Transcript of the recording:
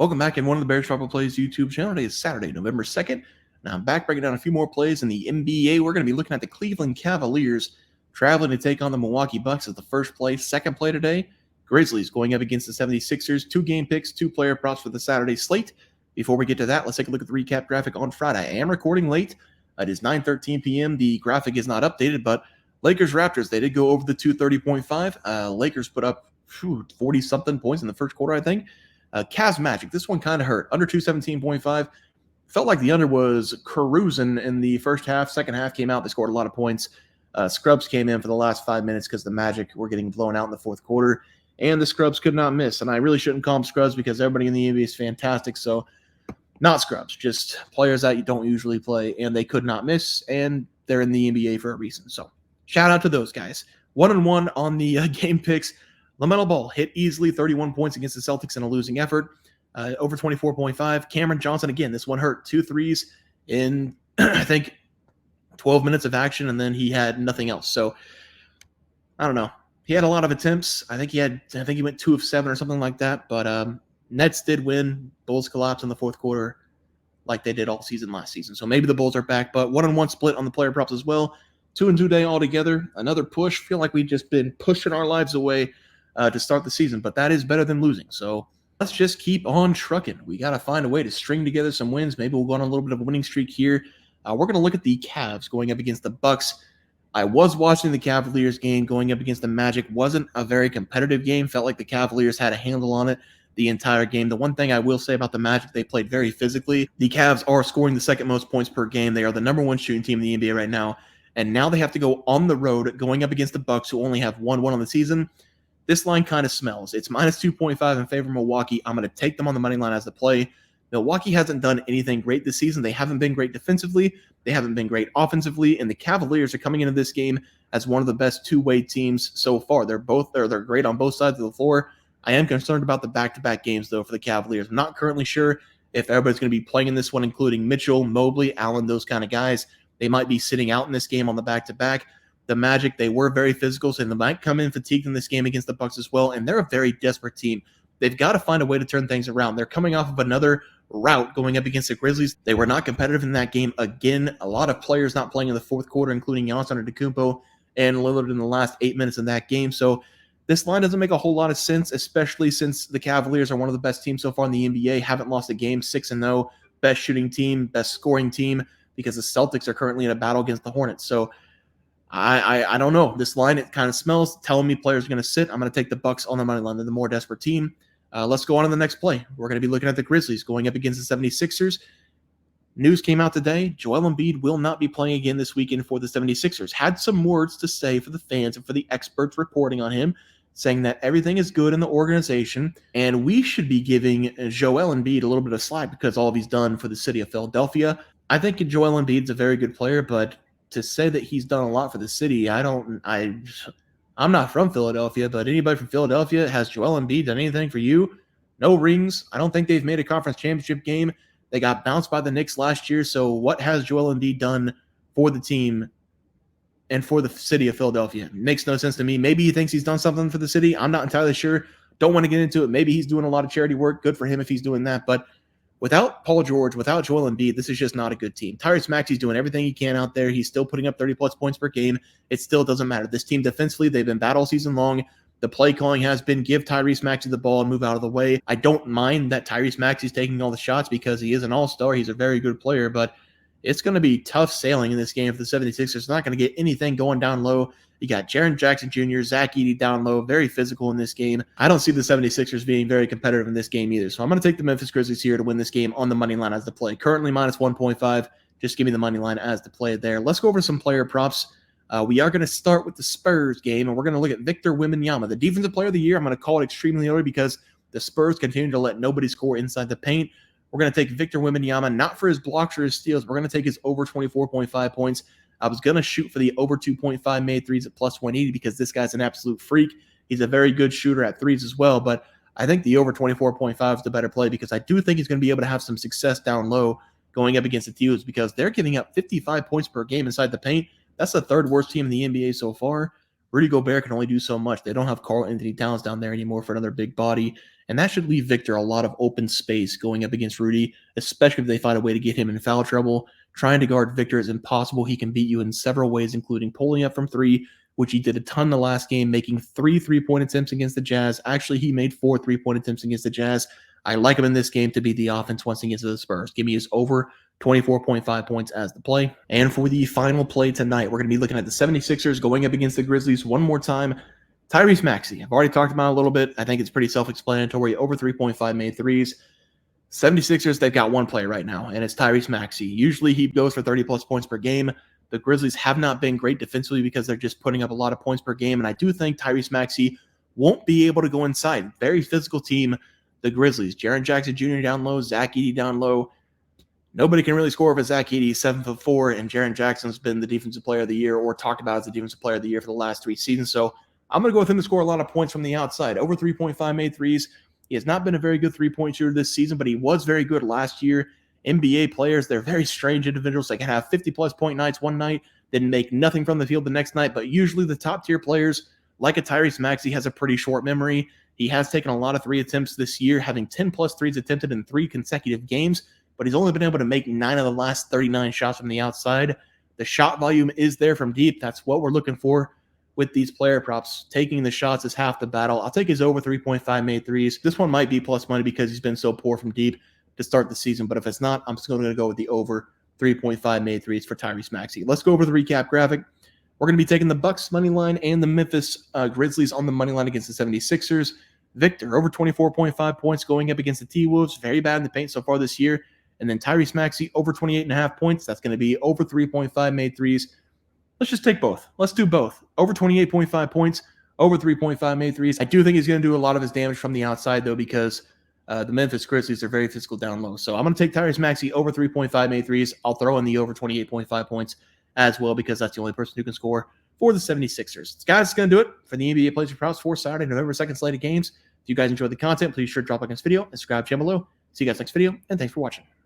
Welcome back in one of the Bears Trouble Plays YouTube channel. Today is Saturday, November 2nd. Now I'm back breaking down a few more plays in the NBA. We're going to be looking at the Cleveland Cavaliers traveling to take on the Milwaukee Bucks as the first play. Second play today, Grizzlies going up against the 76ers. 2-game picks, 2-player props for the Saturday slate. Before we get to that, let's take a look at the recap graphic on Friday. I am recording late. It is 9:13 p.m. The graphic is not updated, but Lakers-Raptors, they did go over the 230.5. Lakers put up 40-something points in the first quarter, I think. Cavs Magic, this one kind of hurt. Under 217.5. Felt like the under was cruising in the first half. Second half came out. They scored a lot of points. Scrubs came in for the last 5 minutes because the Magic were getting blown out in the fourth quarter. And the Scrubs could not miss. And I really shouldn't call them Scrubs because everybody in the NBA is fantastic. So not Scrubs, just players that you don't usually play. And they could not miss. And they're in the NBA for a reason. So shout out to those guys. 1-1 on the game picks. LaMelo Ball hit easily, 31 points against the Celtics in a losing effort. Over 24.5. Cameron Johnson, again, this one hurt. 2 threes in, I think, 12 minutes of action, and then he had nothing else. So, I don't know. He had a lot of attempts. I think he went 2 of 7 or something like that. But Nets did win. Bulls collapsed in the fourth quarter like they did all season last season. So maybe the Bulls are back. But 1-1 split on the player props as well. 2-2 day altogether. Another push. Feel like we've just been pushing our lives away to start the season, but that is better than losing. So let's just keep on trucking. We got to find a way to string together some wins. Maybe we'll go on a little bit of a winning streak here. We're going to look at the Cavs going up against the Bucks. I was watching the Cavaliers game going up against the Magic. Wasn't a very competitive game. Felt like the Cavaliers had a handle on it the entire game. The one thing I will say about the Magic, they played very physically. The Cavs are scoring the second most points per game. They are the number 1 shooting team in the NBA right now. And now they have to go on the road going up against the Bucks, who only have 1-1 on the season. This line kind of smells. It's minus 2.5 in favor of Milwaukee. I'm going to take them on the money line as the play. Milwaukee hasn't done anything great this season. They haven't been great defensively. They haven't been great offensively. And the Cavaliers are coming into this game as one of the best two-way teams so far. They're great on both sides of the floor. I am concerned about the back-to-back games, though, for the Cavaliers. I'm not currently sure if everybody's going to be playing in this one, including Mitchell, Mobley, Allen, those kind of guys. They might be sitting out in this game on the back-to-back. The Magic, they were very physical, so they might come in fatigued in this game against the Bucks as well, and they're a very desperate team. They've got to find a way to turn things around. They're coming off of another rout going up against the Grizzlies. They were not competitive in that game again. A lot of players not playing in the fourth quarter, including Giannis Antetokounmpo and Lillard in the last 8 minutes in that game. So this line doesn't make a whole lot of sense, especially since the Cavaliers are one of the best teams so far in the NBA, haven't lost a game, 6-0, best shooting team, best scoring team, because the Celtics are currently in a battle against the Hornets. So I don't know. This line, it kind of smells telling me players are going to sit. I'm going to take the Bucks on the money line. They're the more desperate team. Let's go on to the next play. We're going to be looking at the Grizzlies going up against the 76ers. News came out today. Joel Embiid will not be playing again this weekend for the 76ers. Had some words to say for the fans and for the experts reporting on him, saying that everything is good in the organization, and we should be giving Joel Embiid a little bit of slack because all he's done for the city of Philadelphia. I think Joel Embiid's a very good player, but to say that he's done a lot for the city, I'm not from Philadelphia, but anybody from Philadelphia, has Joel Embiid done anything for you? No rings. I don't think they've made a conference championship game. They got bounced by the Knicks last year. So what has Joel Embiid done for the team and for the city of Philadelphia? Makes no sense to me. Maybe he thinks he's done something for the city. I'm not entirely sure. Don't want to get into it. Maybe he's doing a lot of charity work. Good for him if he's doing that. But without Paul George, without Joel Embiid, this is just not a good team. Tyrese Maxey's doing everything he can out there. He's still putting up 30-plus points per game. It still doesn't matter. This team defensively, they've been bad all season long. The play calling has been give Tyrese Maxey the ball and move out of the way. I don't mind that Tyrese Maxey's taking all the shots because he is an all-star. He's a very good player, but it's going to be tough sailing in this game for the 76ers. It's not going to get anything going down low. You got Jaren Jackson Jr., Zach Edey down low, very physical in this game. I don't see the 76ers being very competitive in this game either. So I'm going to take the Memphis Grizzlies here to win this game on the money line as the play. Currently minus 1.5. Just give me the money line as the play there. Let's go over some player props. We are going to start with the Spurs game, and we're going to look at Victor Wembanyama, the defensive player of the year. I'm going to call it extremely early because the Spurs continue to let nobody score inside the paint. We're going to take Victor Wembanyama, not for his blocks or his steals. We're going to take his over 24.5 points. I was going to shoot for the over 2.5 made threes at plus 180 because this guy's an absolute freak. He's a very good shooter at threes as well, but I think the over 24.5 is the better play because I do think he's going to be able to have some success down low going up against the Teals because they're giving up 55 points per game inside the paint. That's the third worst team in the NBA so far. Rudy Gobert can only do so much. They don't have Karl Anthony Towns down there anymore for another big body, and that should leave Victor a lot of open space going up against Rudy, especially if they find a way to get him in foul trouble. Trying to guard Victor is impossible. He can beat you in several ways, including pulling up from three, which he did a ton the last game, making 3 3-point attempts against the Jazz. Actually, he made 4 3-point attempts against the Jazz. I like him in this game to be the offense once against the Spurs. Give me his over 24.5 points as the play. And for the final play tonight, we're going to be looking at the 76ers going up against the Grizzlies one more time. Tyrese Maxey, I've already talked about it a little bit. I think it's pretty self-explanatory. Over 3.5 made threes. 76ers, they've got one play right now, and it's Tyrese Maxey. Usually he goes for 30-plus points per game. The Grizzlies have not been great defensively because they're just putting up a lot of points per game, and I do think Tyrese Maxey won't be able to go inside. Very physical team, the Grizzlies. Jaren Jackson Jr. down low, Zach Edey down low. Nobody can really score if Zach Edey, 7'4", and Jaren Jackson's been the defensive player of the year or talked about as the defensive player of the year for the last 3 seasons. So I'm going to go with him to score a lot of points from the outside. Over 3.5 made threes. He has not been a very good three-point shooter this season, but he was very good last year. NBA players, they're very strange individuals. They can have 50-plus point nights one night, then make nothing from the field the next night. But usually the top-tier players, like a Tyrese Maxey, has a pretty short memory. He has taken a lot of 3 attempts this year, having 10-plus threes attempted in 3 consecutive games, but he's only been able to make 9 of the last 39 shots from the outside. The shot volume is there from deep. That's what we're looking for with these player props. Taking the shots is half the battle. I'll take his over 3.5 made threes. This one might be plus money because he's been so poor from deep to start the season, but if it's not, I'm still going to go with the over 3.5 made threes for Tyrese Maxey. Let's go over the recap graphic. We're going to be taking the Bucks money line and the Memphis Grizzlies on the money line against the 76ers. Victor, over 24.5 points going up against the T-Wolves. Very bad in the paint so far this year. And then Tyrese Maxey, over 28.5 points. That's going to be over 3.5 made threes. Let's just take both. Let's do both. Over 28.5 points, over 3.5 made threes. I do think he's going to do a lot of his damage from the outside, though, because the Memphis Grizzlies are very physical down low. So I'm going to take Tyrese Maxey over 3.5 made threes. I'll throw in the over 28.5 points as well because that's the only person who can score for the 76ers. Guys, it's going to do it for the NBA Plays and Props for Saturday, November 2nd slate of games. If you guys enjoyed the content, please sure to drop a like on this video and subscribe to the channel below. See you guys next video, and thanks for watching.